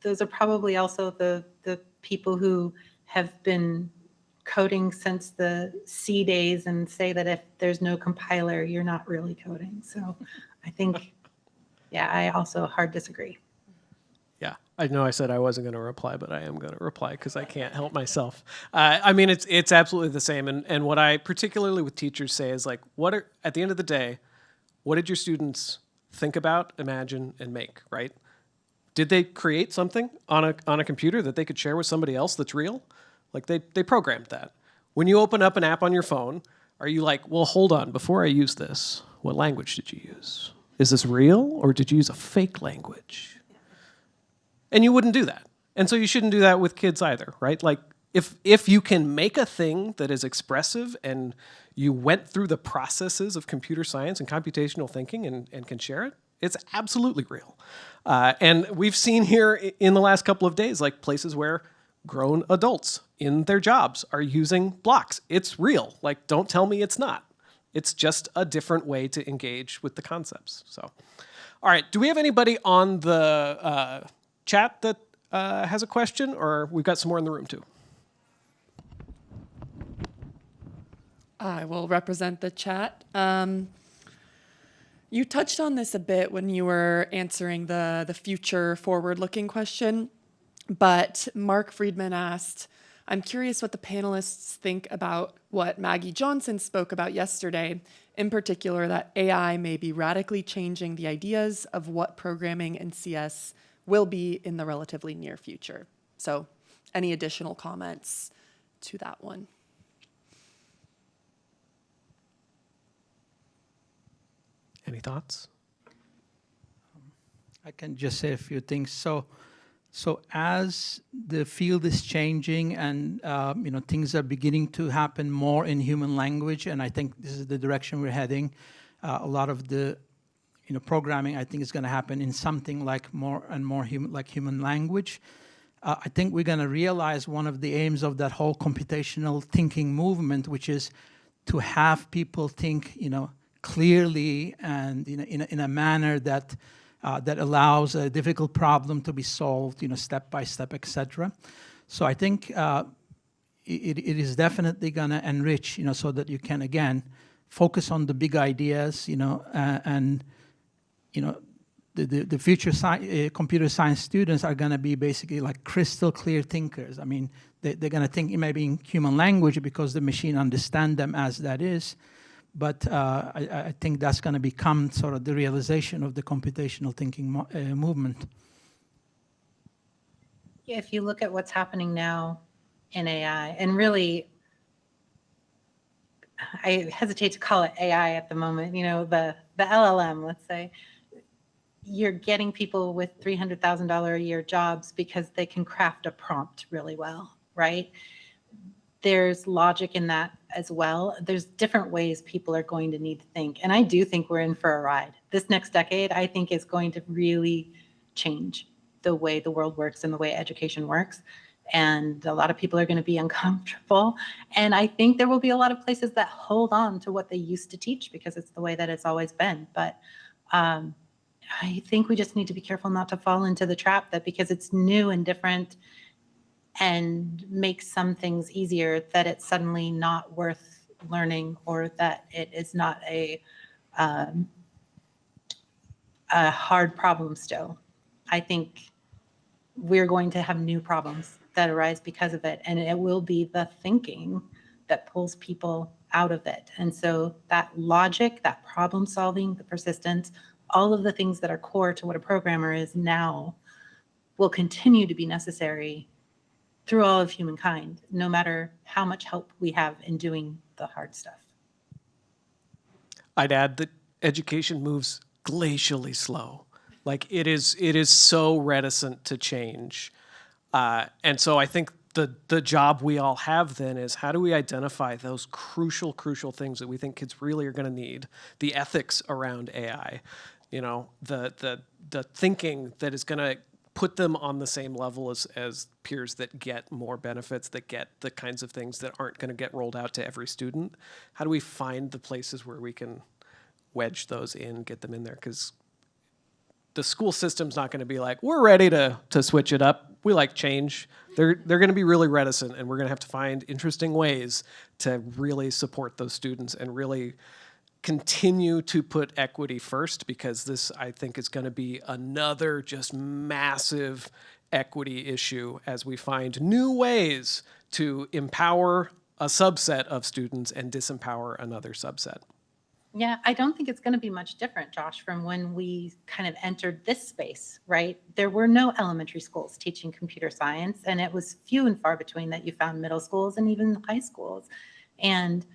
those are probably also the people who have been coding since the C days and say that if there's no compiler, you're not really coding. So I think, yeah, I also hard disagree. Yeah, I know I said I wasn't going to reply, but I am going to reply because I can't help myself. I mean, it's absolutely the same. And what I particularly with teachers say is like, at the end of the day, what did your students think about, imagine, and make, right? Did they create something on a computer that they could share with somebody else that's real? Like they programmed that. When you open up an app on your phone, are you like, well, hold on, before I use this, what language did you use? Is this real or did you use a fake language? And you wouldn't do that. And so you shouldn't do that with kids either, right? Like if you can make a thing that is expressive and you went through the processes of computer science and computational thinking and can share it, it's absolutely real. And we've seen here in the last couple of days, like places where grown adults in their jobs are using blocks. It's real. Like, don't tell me it's not. It's just a different way to engage with the concepts. So, all right. Do we have anybody on the chat that has a question, or we've got some more in the room too? I will represent the chat. You touched on this a bit when you were answering the future forward-looking question, but Mark Friedman asked, I'm curious what the panelists think about what Maggie Johnson spoke about yesterday, in particular that AI may be radically changing the ideas of what programming and CS will be in the relatively near future. So any additional comments to that one? Any thoughts? I can just say a few things. So as the field is changing and things are beginning to happen more in human language, and I think this is the direction we're heading, a lot of the programming I think is going to happen in something like more and more human language. I think we're going to realize one of the aims of that whole computational thinking movement, which is to have people think, clearly and in a manner that that allows a difficult problem to be solved, step by step, etc. So I think it is definitely going to enrich, so that you can again focus on the big ideas, and the future computer science students are going to be basically like crystal clear thinkers. I mean, they're going to think maybe in human language because the machine understands them as that is. But I think that's going to become sort of the realization of the computational thinking movement. Yeah, if you look at what's happening now in AI, and really, I hesitate to call it AI at the moment, the LLM, let's say, you're getting people with $300,000 a year jobs because they can craft a prompt really well, right? There's logic in that as well. There's different ways people are going to need to think. And I do think we're in for a ride. This next decade, I think, is going to really change the way the world works and the way education works. And a lot of people are going to be uncomfortable. And I think there will be a lot of places that hold on to what they used to teach because it's the way that it's always been. But I think we just need to be careful not to fall into the trap that because it's new and different and makes some things easier, that it's suddenly not worth learning, or that it is not a hard problem still. I think we're going to have new problems that arise because of it, and it will be the thinking that pulls people out of it. And so that logic, that problem solving, the persistence, all of the things that are core to what a programmer is now will continue to be necessary through all of humankind, no matter how much help we have in doing the hard stuff. I'd add that education moves glacially slow. Like it is so reticent to change. And so I think the job we all have then is how do we identify those crucial things that we think kids really are going to need, the ethics around AI, the thinking that is going to put them on the same level as peers that get more benefits, that get the kinds of things that aren't going to get rolled out to every student. How do we find the places where we can wedge those in, get them in there? Because the school system's not going to be like, we're ready to switch it up. We like change. They're going to be really reticent, and we're going to have to find interesting ways to really support those students and really continue to put equity first, because this, I think, is going to be another just massive equity issue as we find new ways to empower a subset of students and disempower another subset. Yeah, I don't think it's going to be much different, Josh, from when we kind of entered this space, right? There were no elementary schools teaching computer science, and it was few and far between that you found middle schools and even high schools. And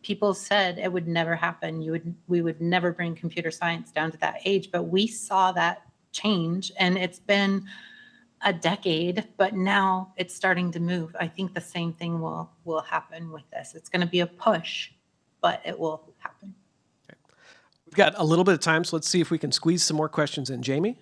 people said it would never happen. We would never bring computer science down to that age, but we saw that change, and it's been a decade, but now it's starting to move. I think the same thing will happen with this. It's going to be a push, but it will happen. Okay. We've got a little bit of time, so let's see if we can squeeze some more questions in. Jamie?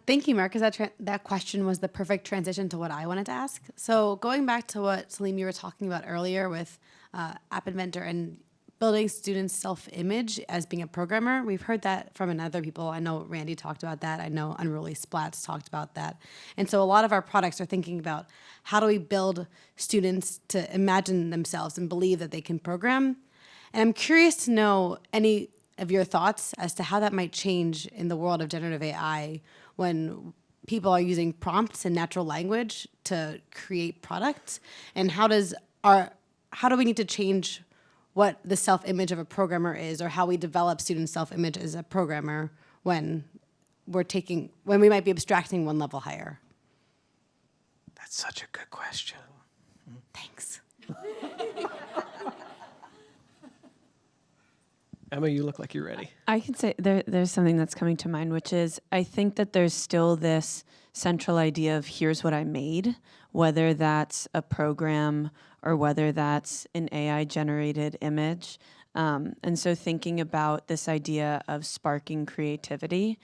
Thank you, Mark, because that question was the perfect transition to what I wanted to ask. So going back to what, Selim, you were talking about earlier with App Inventor and building students' self-image as being a programmer, we've heard that from other people. I know Randy talked about that. I know Unruly Splats talked about that. And so a lot of our products are thinking about how do we build students to imagine themselves and believe that they can program. And I'm curious to know any of your thoughts as to how that might change in the world of generative AI when people are using prompts and natural language to create products, and how do we need to change what the self-image of a programmer is, or how we develop student self-image as a programmer when we might be abstracting one level higher? That's such a good question. Thanks. Emma, you look like you're ready. I can say there's something that's coming to mind, which is I think that there's still this central idea of here's what I made, whether that's a program or whether that's an AI-generated image. And so thinking about this idea of sparking creativity.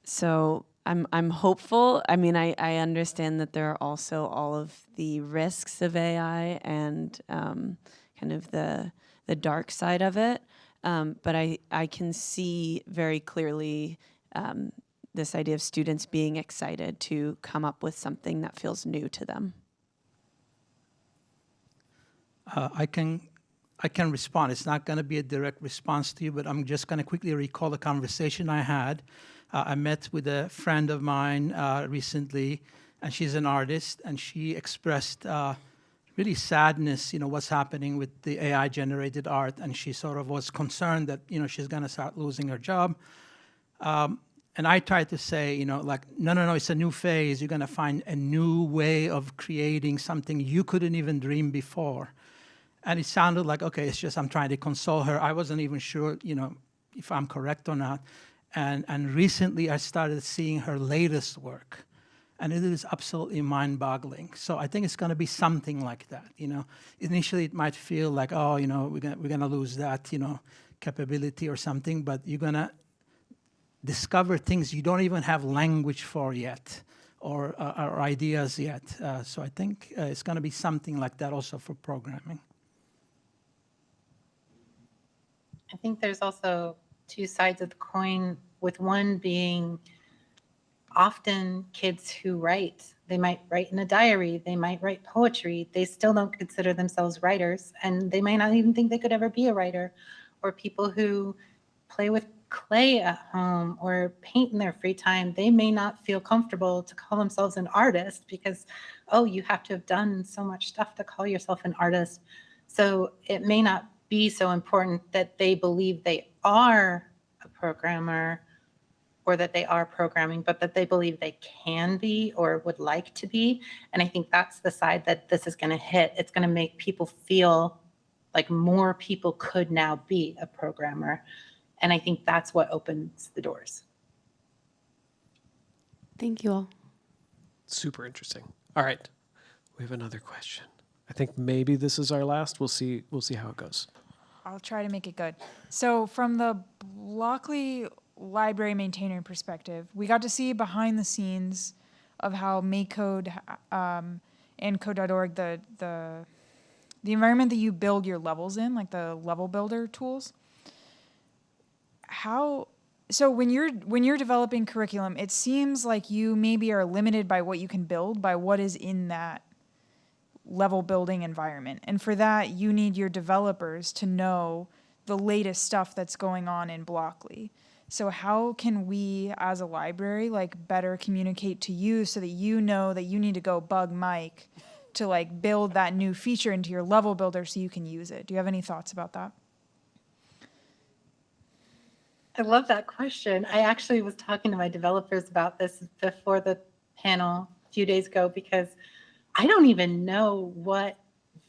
So I'm hopeful. I mean, I understand that there are also all of the risks of AI and kind of the dark side of it. But I can see very clearly this idea of students being excited to come up with something that feels new to them. I can respond. It's not going to be a direct response to you, but I'm just going to quickly recall a conversation I had. I met with a friend of mine recently, and she's an artist, and she expressed really sadness, what's happening with the AI-generated art, and she sort of was concerned that, she's going to start losing her job. And I tried to say, like, no, it's a new phase. You're going to find a new way of creating something you couldn't even dream before. And it sounded like, okay, it's just I'm trying to console her. I wasn't even sure, if I'm correct or not. And recently I started seeing her latest work. And it is absolutely mind-boggling. So I think it's going to be something like that. Initially it might feel like, oh, we're going to lose that, capability or something. But you're going to discover things you don't even have language for yet, or ideas yet. So I think it's going to be something like that also for programming. I think there's also two sides of the coin, with one being often kids who write. They might write in a diary, they might write poetry, they still don't consider themselves writers, and they may not even think they could ever be a writer. Or people who play with clay at home or paint in their free time, they may not feel comfortable to call themselves an artist because, oh, you have to have done so much stuff to call yourself an artist. So it may not be so important that they believe they are a programmer or that they are programming, but that they believe they can be or would like to be. And I think that's the side that this is going to hit. It's going to make people feel like more people could now be a programmer. And I think that's what opens the doors. Thank you all. Super interesting. All right, we have another question. I think maybe this is our last. We'll see how it goes. I'll try to make it good. So from the Blockly library maintainer perspective, we got to see behind the scenes of how MakeCode and code.org, the environment that you build your levels in, like the level builder tools. So when you're developing curriculum, it seems like you maybe are limited by what you can build, by what is in that level building environment. And for that, you need your developers to know the latest stuff that's going on in Blockly. So how can we as a library better communicate to you so that you know that you need to go bug Mike to build that new feature into your level builder so you can use it? Do you have any thoughts about that? I love that question. I actually was talking to my developers about this before the panel a few days ago, because I don't even know what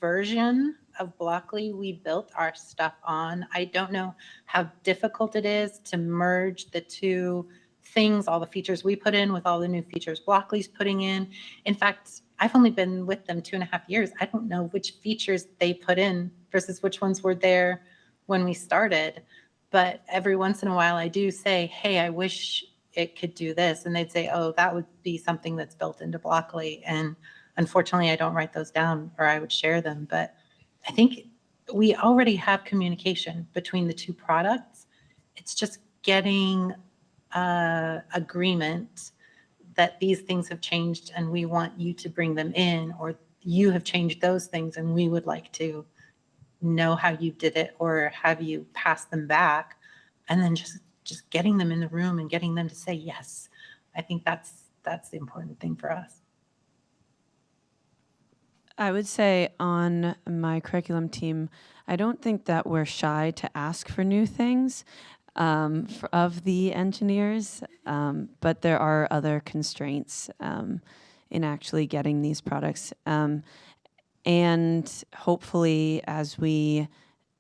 version of Blockly we built our stuff on. I don't know how difficult it is to merge the two things, all the features we put in with all the new features Blockly's putting in. In fact, I've only been with them 2.5 years. I don't know which features they put in versus which ones were there when we started. But every once in a while I do say, hey, I wish it could do this. And they'd say, oh, that would be something that's built into Blockly. And unfortunately, I don't write those down, or I would share them. But I think we already have communication between the two products. It's just getting agreement that these things have changed and we want you to bring them in, or you have changed those things and we would like to know how you did it or have you pass them back. And then just getting them in the room and getting them to say yes. I think that's the important thing for us. I would say on my curriculum team, I don't think that we're shy to ask for new things of the engineers, but there are other constraints in actually getting these products. And hopefully, as we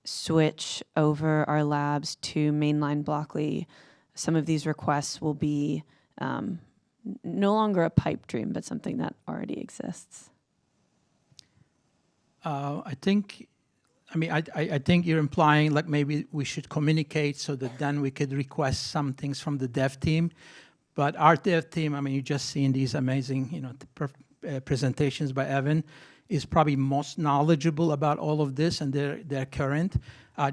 switch over our labs to mainline Blockly, some of these requests will be no longer a pipe dream, but something that already exists. I think you're implying maybe we should communicate so that then we could request some things from the dev team. But our dev team, I mean, you just seen these amazing, presentations by Evan, is probably most knowledgeable about all of this, and they're current.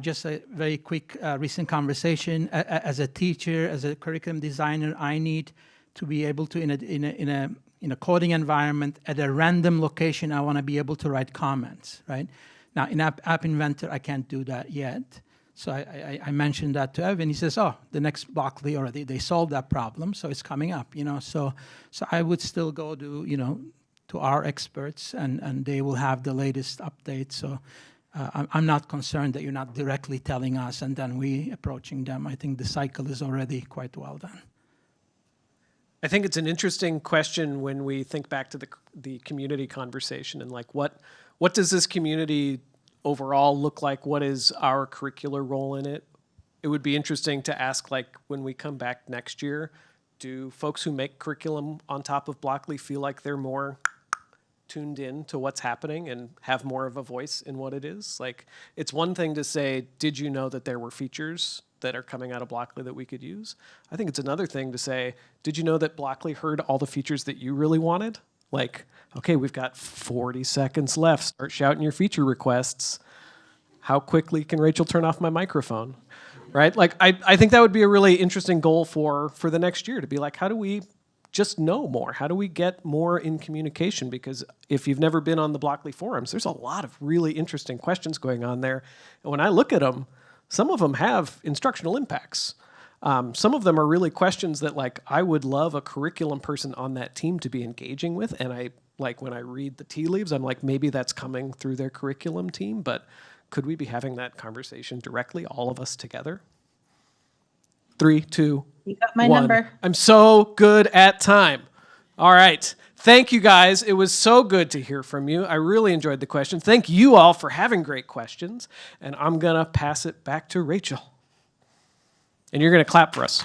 Just a very quick recent conversation. As a teacher, as a curriculum designer, I need to be able to, in a coding environment, at a random location, I want to be able to write comments, right? Now, in App Inventor, I can't do that yet. So I mentioned that to Evan. He says, "Oh, the next Blockly already, they solved that problem, so it's coming up." So I would still go to our experts, and they will have the latest updates. So I'm not concerned that you're not directly telling us and then we approaching them. I think the cycle is already quite well done. I think it's an interesting question when we think back to the community conversation and like what does this community overall look like? What is our curricular role in it? It would be interesting to ask, like, when we come back next year, do folks who make curriculum on top of Blockly feel like they're more tuned in to what's happening and have more of a voice in what it is? Like, it's one thing to say, did you know that there were features that are coming out of Blockly that we could use? I think it's another thing to say, did you know that Blockly heard all the features that you really wanted? Like, okay, we've got 40 seconds left. Start shouting your feature requests. How quickly can Rachel turn off my microphone? Right? Like, I think that would be a really interesting goal for the next year, to be like, how do we just know more? How do we get more in communication? Because if you've never been on the Blockly forums, there's a lot of really interesting questions going on there. And when I look at them, some of them have instructional impacts. Some of them are really questions that, like, I would love a curriculum person on that team to be engaging with. And I, like, when I read the tea leaves, I'm like, maybe that's coming through their curriculum team, but could we be having that conversation directly, all of us together? 3, 2, You got my 1. number. I'm so good at time. All right. Thank you, guys. It was so good to hear from you. I really enjoyed the question. Thank you all for having great questions. And I'm going to pass it back to Rachel. And you're going to clap for us.